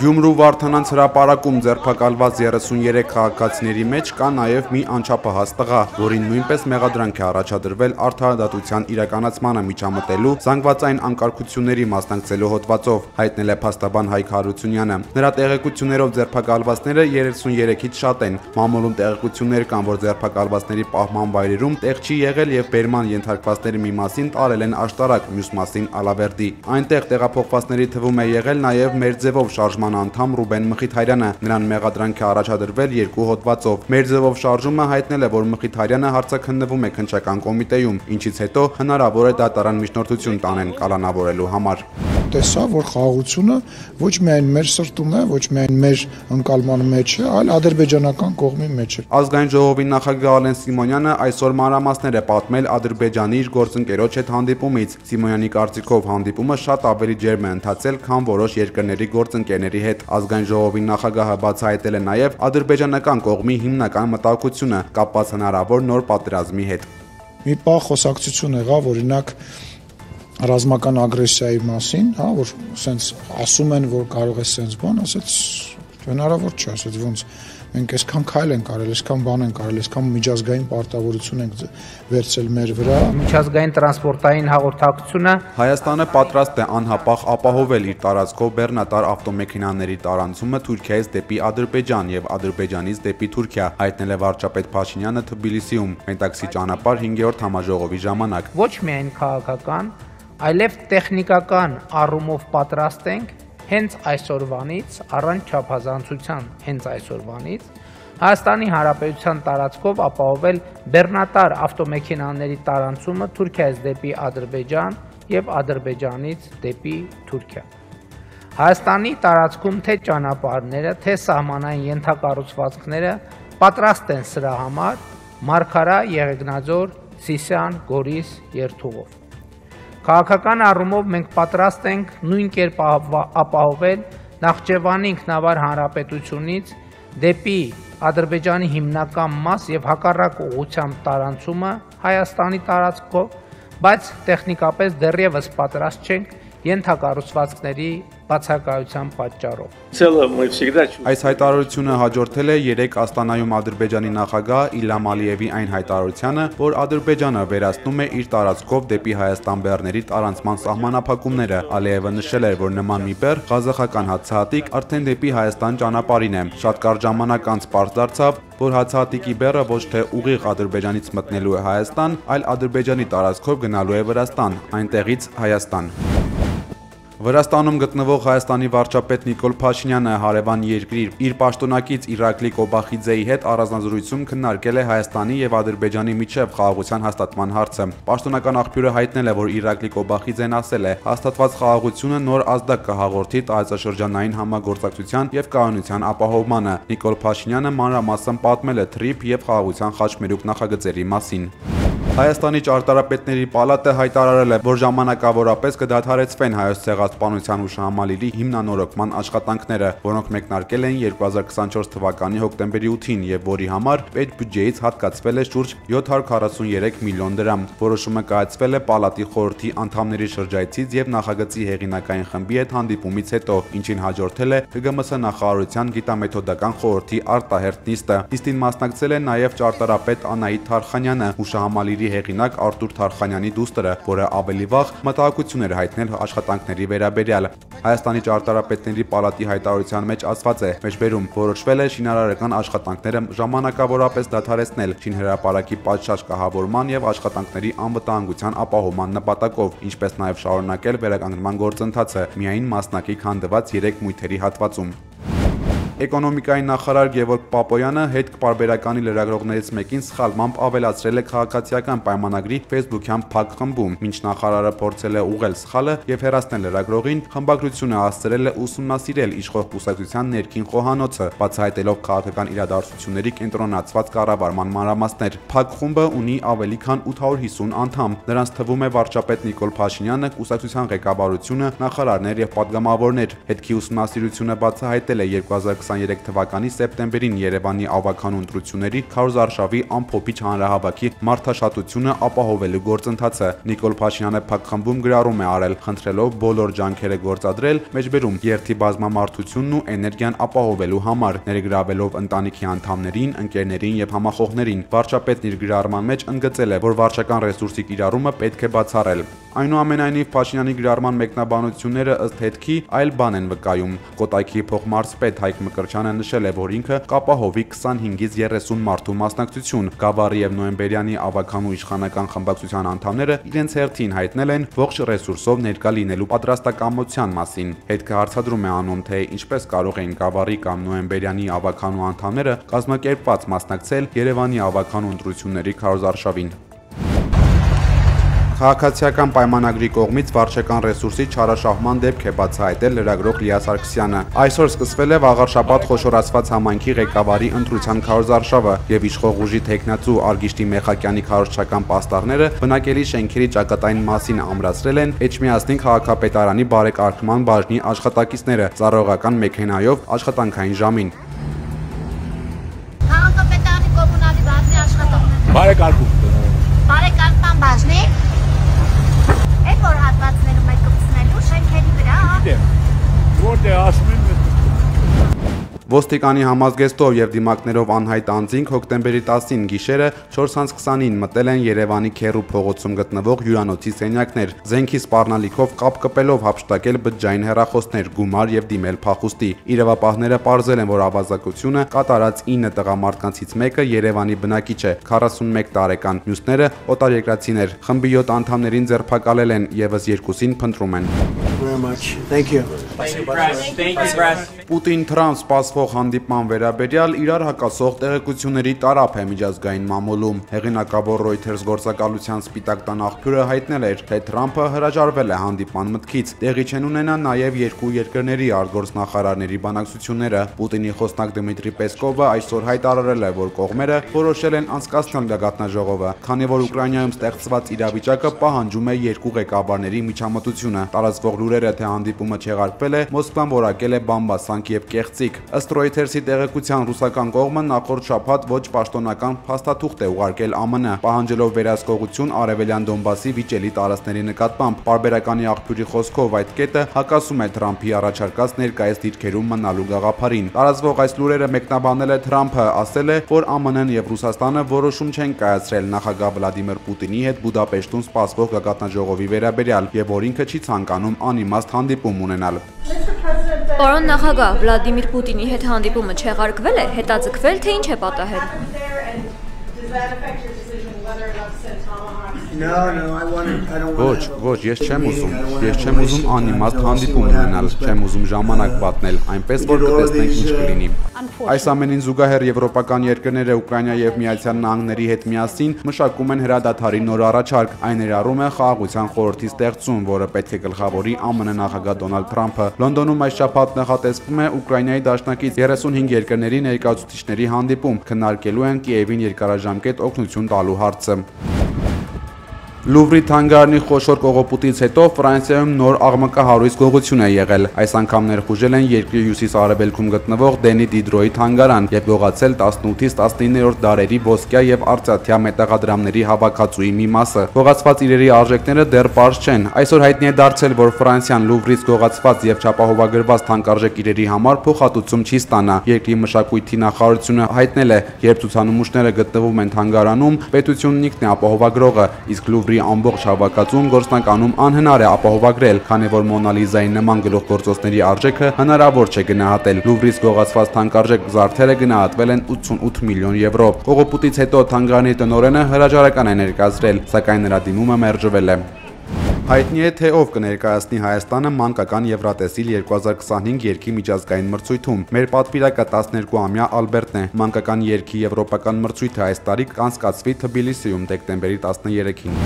Գյումրու Վարդանանց հրապարակում ձերբակալված 33 քաղաքացիների մեջ կա նաև մի անչափահաս տղա, որին նույնպես մեղադրանք է առաջադրվել արդարադատության իրականացմանը միջամտելու զանգվածային անկարգությունների մասնակցելու հոդվածով, հայտնել է փաստաբան Հայկ Հարությունյանը։ Նրա տեղեկություններով ձերբակալվածները 33-ից շատ են։ Մամուլում տեղեկություններ կան, որ ձերբակալվածների պահման վայրերում տեղ չի եղել եւ բերման ենթարկվածների մի մասին տարել են աշտարակ, մյուս մասին Ալավերդի։ Այնտեղ տեղափոխվածների թվում է եղել նաև մեր ձևով շարժման անդամ Ռուբեն Մխիթարյանը, նրան մեղադրանք է առաջադրվել 2 հոդվածով։ Մեր ձևով շարժումը հայտնել է, որ Մխիթարյանը հարցաքննվում է քննչական կոմիտեում, ինչից հետո հնարավոր է դատարան միջնորդություն տանեն կալանավորելու համար։ Տեսա, որ խաղաղությունը ոչ միայն մեր սրտում է, ոչ միայն մեր ընկալման մեջ է, այլ ադրբեջանական կողմի մեջ է։ Ազգային ժողովի նախագահ Ալեն Սիմոնյանը այսօր մանրամասներ է պատմել Ադրբեջանի իր գործընկերոջ հետ հանդիպումից։ Սիմոնյանի կարծիքով հանդիպումը շատ ավելի ջերմ է ընթացել, քան որոշ երկրների գործընկերների հետ։ Ազգային ժողովի նախագահը բացահայտել է նաև ադրբեջանական կողմի հիմնական մտահոգությունը կապված հնարավոր նոր պատերազմի հետ։ Մի պահ խոսակցություն եղավ, օրինակ ռազմական ագրեսիայի մասին, հա, որ սենց ասում են, որ կարող է սենց բան, ասեց հնարավոր չէ, ասեց ոնց մենք այսքան քայլ ենք արել, այսքան բան ենք արել, այսքան միջազգային պարտավորություն ենք վերցել մեր վրա։ Միջազգային տրանսպորտային հաղորդակցությունը Հայաստանը պատրաստ է անհապաղ ապահովել իր տարածքով բեռնատար ավտոմեքենաների տարանցումը Թուրքիայից դեպի Ադրբեջան եւ Ադրբեջանից դեպի Թուրքիա, հայտնել է վարչապետ Փաշինյանը Թբիլիսիում Մետաքսի ճանապարհ 5-րդ համաժողովի ժամանակ։ Ոչ միայն քաղաքական, այլև տեխնիկական առումով պատրաստ ենք հենց այսօրվանից, առանց չափազանցության հենց այսօրվանից, Հայաստանի Հանրապետության տարածքով ապահովել բեռնատար ավտոմեքենաների տարանցումը Թուրքիայից դեպի Ադրբեջան եւ Ադրբեջանից դեպի Թուրքիա։ Հայաստանի տարածքում թե ճանապարհները, թե սահմանային ենթակառուցվածքները պատրաստ են սրա համար Մարգարա, Եղեգնաձոր, Սիսիան, Գորիս երթուղով։ Քաղաքական առումով մենք պատրաստ ենք նույն կերպ ապահովել Նախճեվանի ինքնավար հանրապետությունից դեպի Ադրբեջանի հիմնական մաս եւ հակառակ ուղղությամբ տարանցումը Հայաստանի տարածքով, բայց տեխնիկապես դեռևս պատրաստ չենք ենթակառուցվածքների բացակայության պատճառով։ Այս հայտարարությունը հաջորդել է 3 Աստանայում Ադրբեջանի նախագահ Իլհամ Ալիևի այն հայտարարությանը, որ Ադրբեջանը վերացնում է իր տարածքով դեպի Հայաստան բեռների տարանցման սահմանափակումները։ Ալիևը նշել էր, որ նման մի բեռ ղազախական հացահատիկ արդեն դեպի Հայաստան ճանապարհին է։ Շատ կարճ ժամանակ անց պարզ դարձավ, որ հացահատիկի բեռը ոչ թե ուղիղ Ադրբեջանից մտնելու է Հայաստան, այլ Ադրբեջանի տարածքով գնալու է Վրաստան, այնտեղից Հայաստան։ Վրաստանում գտնվող Հայաստանի վարչապետ Նիկոլ Փաշինյանը հարևան երկրի իր պաշտոնակից Իրակլի Կոբախիձեի հետ առանձնազրույցում քննարկել է Հայաստանի եւ Ադրբեջանի միջև խաղաղության հաստատման հարցը։ Պաշտոնական աղբյուրը հայտնել է, որ Իրակլի Կոբախիձեն ասել է. հաստատված խաղաղությունը նոր ազդակ կհաղորդի տարածաշրջանային համագործակցության եւ կայունության ապահովմանը։ Նիկոլ Փաշինյանը մանրամասն պատմել է թրիփ եւ խաղաղության խաչմերուկ նախագծերի մասին։ Հայաստանի ճարտարապետների պալատը հայտարարել է, որ ժամանակավորապես կդադարեցվեն Հայոց ցեղասպանության հուշահամալիրի հիմնանորոգման աշխատանքները, որոնք մեկնարկել էին 2024 թվականի հոկտեմբերի 8-ին եւ որի համար պետբյուջեից հատկացվել է շուրջ 743 միլիոն դրամ։ Որոշումը կայացվել է պալատի խորհրդի անդամների շրջայցից եւ նախագծի հեղինակային խմբի հետ հանդիպումից հետո, ինչին հաջորդել է ՀԳՄՍ նախարարության գիտամեթոդական խորհրդի արտահերթ նիստը։ Նիստին մասնակցել է նաեւ ճարտարապետ Անահիտ Թարխանյանը, հուշահամալիրի հեղինակ Արտուր Թարխանյանի դուստրը, որը ավելի վաղ մտահոգություն էր հայտնել աշխատանքների վերաբերյալ։ Հայաստանի ճարտարապետների պալատի հայտարարության մեջ ասված է. մեջբերում որոշվել է շինարարական աշխատանքները ժամանակավորապես դադարեցնել շինհրապարակի պատշաճ կահավորման եւ աշխատանքների անվտանգության ապահովման նպատակով, ինչպես նաեւ շարունակել վերականգնման գործընթացը միայն մասնակի քանդված 3 մույթերի հատվածում։ Էկոնոմիկայի նախարար Գևորգ Պապոյանը հետ պարբերականի լրագրողներից մեկին սխալմամբ ավելացրել է քաղաքացիական պայմանագրի Facebook-յան փակ խմբում, մինչ նախարարը փորձել է ուղղել սխալը եւ հեռացնել լրագրողին, խմբագրությունը հասցրել է ուսումնասիրել իշխող կուսակցության ներքին խոհանոցը, բացահայտելով քաղաքական իրադարձությունների կենտրոնացված կառավարման մանրամասներ։ Փակ խումբը ունի ավելի քան 850 անդամ, նրանց թվում է վարչապետ Նիկոլ Փաշինյանը, կուսակցության ղեկավարությունը, նախարարներ եւ պատգամավորներ։ Հետքի ուսումնասիրությունը բացահայտել է 2020 2023 թվականի սեպտեմբերին Երևանի ավագանու ընտրությունների քարոզարշավի ամփոփիչ հանրահավաքի մարդաշատությունը ապահովելու գործընթացը։ Նիկոլ Փաշինյանը փակխմբում գրառում է արել, խնդրելով բոլոր ջանքերը գործադրել մեջբերում երթի բազմամարդությունն ու էներգիան ապահովելու համար, ներգրավելով ընտանիքի անդամներին, ընկերներին եւ համախոհներին։ Վարչապետն իր գրառման մեջ ընդգծել է, որ վարչական ռեսուրսի կիրառումը պետք է բացառել։ Այնուամենայնիվ Փաշինյանի գրառման մեկնաբանությունները ըստ հետքի այլ բան են վկայում։ Կոտայքի փոխմարզպետ Հայկ Մկրտչյանը նշել է, որ ինքը կապահովի 25-ից 30 մարդու մասնակցություն։ Գավառի եւ Նոյեմբերյանի ավագանու իշխանական խմբակցության անդամները իրենց հերթին հայտնել են ողջ ռեսուրսով ներկա լինելու պատրաստակամության մասին։ Հետքը հարցադրում է անում, թե ինչպես կարող էին Գավառի կամ Նոյեմբերյանի ավագանու անդամները կազմակերպված մասնակցել Երևանի ավագանու ընտրությունների քարոզարշավին։ Քաղաքացիական պայմանագրի կողմից վարչական ռեսուրսի չարաշահման դեպք է բացահայտել լրագրող Լիա Սարգսյանը։ Այսօր սկսվել է վաղարշաբաթ խոշորացված համայնքի ղեկավարի ընտրության քարոզարշավը եւ իշխող ուժի տեխնացու Արգիշտի Մեխակյանի քարոզչական պաստառները բնակելի շենքերի ճակատային մասին ամրացրել են Էջմիածնի քաղաքապետարանի բարեկարգման բաժնի աշխատակիցները ծառայողական մեքենայով աշխատանքային ժամին։ Քաղաքապետարանի կոմունալի բաժնի աշխատողներ։ Բարեկարգման բաժնի Այդ որ հատվածներում այդ կպցնելու շենքերի վրա, Որտե ասում են Ոստիկանի համազգեստով եւ դիմակներով անհայտ անձինք հոկտեմբերի 10-ին գիշերը 4:20-ին մտել են Երևանի Քերու փողոցում գտնվող հյուրանոցի սենյակներ, զենքի սպառնալիքով կապ կպելով հափշտակել բջջային հեռախոսներ, գումար եւ դիմել փախուստի։ Իրավապահները պարզել են, որ ավազակությունը կատարած 9 տղամարդկանցից մեկը Երևանի բնակիչ է, 41 տարեկան, մյուսները օտարերկրացիներ։ Խմբի 7 անդամներին ձերբակալել են, եւս 2-ին փնտրում են։ Պուտին-Թրամփ սպասվող հանդիպման վերաբերյալ իրար հակասող տեղեկությունների տարափ է միջազգային մամուլում։ Հեղինակավոր Reuters գործակալության Սպիտակ տան աղբյուրը հայտնել էր, թե Թրամփը հրաժարվել է հանդիպման մտքից։ Տեղի չեն ունենա նաև երկու երկրների արտգործնախարարների բանակցությունները։ Պուտինի խոսնակ Դմիտրի Պեսկովը այսօր հայտարարել է, որ կողմերը որոշել են անցկացնել գագաթնաժողովը, քանի որ Ուկրաինայում ստեղծված իրավիճակը պահանջում է երկու ղեկավարների միջամտությունը։ Տարածվող լուրերը, թե հանդիպումը չեղարկվել է, Մոսկվան որակել է բամբասանք եւ կեղծիք։ Ըստ Reuters-ի տեղեկության ռուսական կողմը նախորդ շաբաթ ոչ պաշտոնական փաստաթուղթ է ուղարկել ԱՄՆ, պահանջելով վերահսկողություն Արևելյան Դոնբասի վիճելի տարածքների նկատմամբ։ Պարբերականի աղբյուրի խոսքով այդ կետը հակասում է Թրամփի առաջարկած ներկայիս դիրքերում մնալու գաղափարին։ Տարածվող այս լուրերը մեկնաբանել է Թրամփը, ասել է, որ ԱՄՆ-ն եւ Ռուսաստանը որոշում չեն կայացրել նախագահ Վլադիմիր Պուտինի հետ Բուդապեշտում սպասվող գագաթնաժողովի վերաբերյալ եւ որ ինքը չի ցանկանում անիմաստ հանդիպում ունենալ։ Պարոն նախագահ, Վլադիմիր Պուտինի հետ հանդիպումը չեղարկվել է, հետաձգվել, թե ինչ է պատահել։ Ոչ, ես չեմ ուզում անիմաստ հանդիպում ունենալ, չեմ ուզում ժամանակ պատնել, այնպես որ կտեսնենք ինչ կլինի։ Այս ամենին զուգահեռ եվրոպական երկրները Ուկրաինայի եւ Միացյալ Նահանգների հետ միասին մշակում են հրադադարի նոր առաջարկ, այն ներառում է խաղաղության խորհրդի ստեղծում, որը պետք է գլխավորի ԱՄՆ նախագահ Դոնալդ Թրամփը։ Լոնդոնում այս շաբաթ նախատեսվում է Ուկրաինայի դաշնակից 35 երկրների ներկայացուցիչների հանդիպում, քննարկելու են Կիևին երկարաժամկետ օգնություն տալու հարցը։ Լուվրի թանգարանի խոշոր կողոպուտից հետո Ֆրանսիայում նոր աղմկահարույց գողություն է եղել։ Այս անգամ ներխուժել են երկրի հյուսիս-արևելքում գտնվող Դենի Դիդրոյի թանգարան եւ գողացել 18-ից 19-րդ դարերի ոսկյա եւ արծաթյա մետաղադրամների հավաքածուի մի մասը։ Գողացված իրերի արժեքները դեռ պարզ չեն։ Այսօր հայտնի է դարձել, որ Ֆրանսիան Լուվրից գողացված եւ չապահովագրված թանկարժեք իրերի համար փոխհատուցում չի ստանա։ Երկրի մշակույթի նախարարությունը հայտնել է, երբ ցուցանմուշները գտնվում են թանգարանում, պետությունն ինքն է ապահովագրողը, իսկ Լուվրի ամբողջ հավաքածուն գործնականում անհնար է ապահովագրել, քանի որ Մոնալիզայի նման գլուխգործոցների արժեքը հնարավոր չէ գնահատել։ Լուվրից գողացված թանկարժեք զարդերը գնահատվել են 88 միլիոն եվրո։ Կողոպուտից հետո թանգարանի տնօրենը հրաժարական է ներկայացրել, սակայն նրա դիմումը մերժվել է։ Հայտնի է, թե ով կներկայացնի Հայաստանը մանկական Եվրատեսիլ 2025 երգի միջազգային մրցույթում։ Մեր պատվիրակը 12-ամյա Ալբերտն է։ Մանկական երգի եվրոպական մրցույթը այս տարի կանցկացվի Թբիլիսիում դեկտեմբերի 13-ին։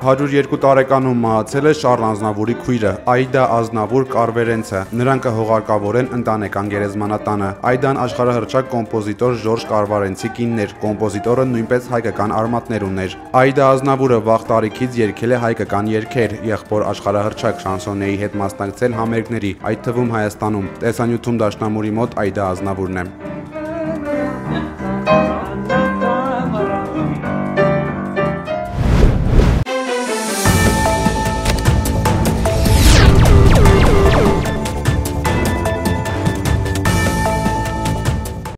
102 տարեկանում մահացել է Շառլ Ազնավուրի քույրը Այդա Ազնավուր Կարվերենցը։ Նրան կհողարկավորեն ընտանեկան գերեզմանատանը։ Այդան աշխարհահռչակ կոմպոզիտոր Ժորժ Կարվարենցի կինն էր։ Կոմպոզիտորը նույնպես հայկական արմատներ ուներ։ Այդա Ազնավուրը վաղ տարիքից երգել է հայկական երգեր, եղբոր աշխարհահռչակ շանսոնեի հետ մասնակցել համերգների, այդ թվում Հայաստանում։ Տեսանյութում դաշնամուրի մոտ Այդա Ազնավուրն է։